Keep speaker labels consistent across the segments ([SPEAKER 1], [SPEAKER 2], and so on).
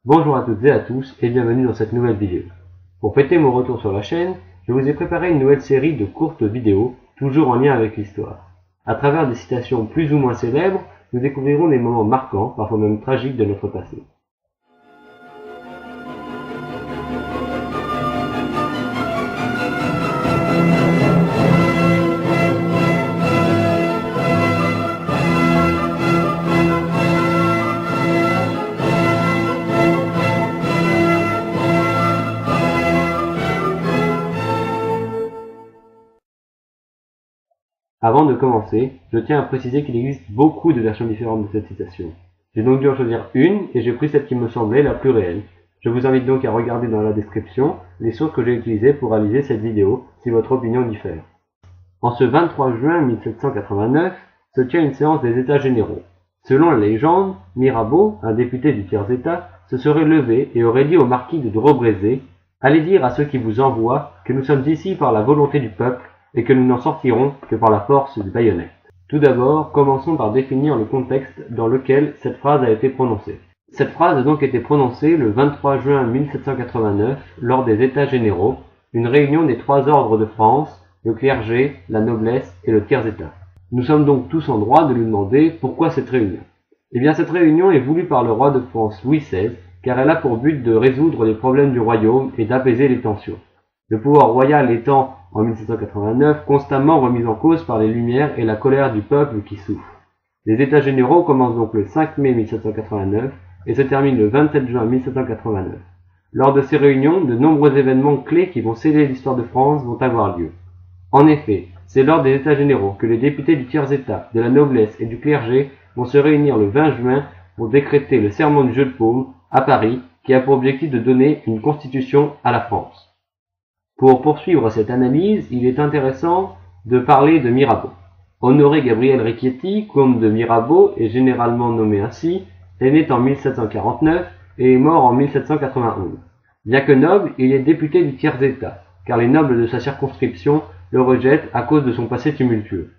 [SPEAKER 1] Bonjour à toutes et à tous et bienvenue dans cette nouvelle vidéo. Pour fêter mon retour sur la chaîne, je vous ai préparé une nouvelle série de courtes vidéos, toujours en lien avec l'histoire. À travers des citations plus ou moins célèbres, nous découvrirons des moments marquants, parfois même tragiques de notre passé. Avant de commencer, je tiens à préciser qu'il existe beaucoup de versions différentes de cette citation. J'ai donc dû en choisir une et j'ai pris celle qui me semblait la plus réelle. Je vous invite donc à regarder dans la description les sources que j'ai utilisées pour réaliser cette vidéo si votre opinion diffère. En ce 23 juin 1789 se tient une séance des États généraux. Selon la légende, Mirabeau, un député du tiers-État, se serait levé et aurait dit au marquis de Drobrezé « Allez dire à ceux qui vous envoient que nous sommes ici par la volonté du peuple et que nous n'en sortirons que par la force du baïonnet. » Tout d'abord, commençons par définir le contexte dans lequel cette phrase a été prononcée. Cette phrase a donc été prononcée le 23 juin 1789 lors des États généraux, une réunion des trois ordres de France, le clergé, la noblesse et le tiers-État. Nous sommes donc tous en droit de lui demander pourquoi cette réunion. Eh bien cette réunion est voulue par le roi de France Louis XVI, car elle a pour but de résoudre les problèmes du royaume et d'apaiser les tensions. Le pouvoir royal étant, en 1789, constamment remis en cause par les Lumières et la colère du peuple qui souffre. Les États généraux commencent donc le 5 mai 1789 et se terminent le 27 juin 1789. Lors de ces réunions, de nombreux événements clés qui vont sceller l'histoire de France vont avoir lieu. En effet, c'est lors des États généraux que les députés du tiers-État, de la noblesse et du clergé vont se réunir le 20 juin pour décréter le serment du Jeu de Paume à Paris, qui a pour objectif de donner une constitution à la France. Pour poursuivre cette analyse, il est intéressant de parler de Mirabeau. Honoré Gabriel Riquetti, comte de Mirabeau, et généralement nommé ainsi, est né en 1749 et est mort en 1791. Bien que noble, il est député du tiers-État, car les nobles de sa circonscription le rejettent à cause de son passé tumultueux.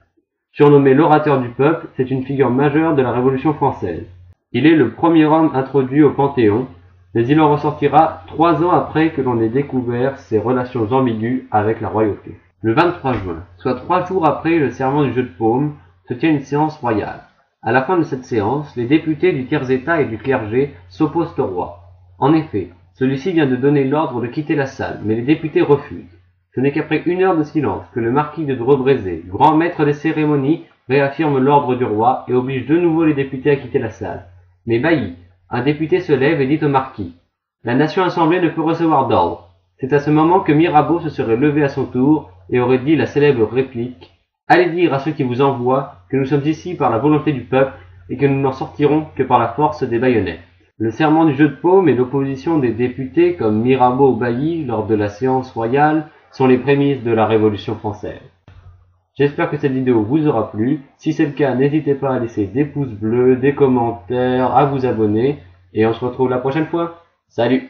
[SPEAKER 1] Surnommé l'orateur du peuple, c'est une figure majeure de la Révolution française. Il est le premier homme introduit au Panthéon, mais il en ressortira 3 ans après que l'on ait découvert ses relations ambiguës avec la royauté. Le 23 juin, soit 3 jours après le serment du Jeu de Paume, se tient une séance royale. À la fin de cette séance, les députés du tiers-État et du clergé s'opposent au roi. En effet, celui-ci vient de donner l'ordre de quitter la salle, mais les députés refusent. Ce n'est qu'après 1 heure de silence que le marquis de Drobrezé, grand maître des cérémonies, réaffirme l'ordre du roi et oblige de nouveau les députés à quitter la salle. Mais Bailly, un député se lève et dit au marquis « La nation assemblée ne peut recevoir d'ordre. » C'est à ce moment que Mirabeau se serait levé à son tour et aurait dit la célèbre réplique « Allez dire à ceux qui vous envoient que nous sommes ici par la volonté du peuple et que nous n'en sortirons que par la force des baïonnettes. » Le serment du Jeu de Paume et l'opposition des députés comme Mirabeau ou Bailly lors de la séance royale sont les prémices de la Révolution française. J'espère que cette vidéo vous aura plu. Si c'est le cas, n'hésitez pas à laisser des pouces bleus, des commentaires, à vous abonner. Et on se retrouve la prochaine fois. Salut!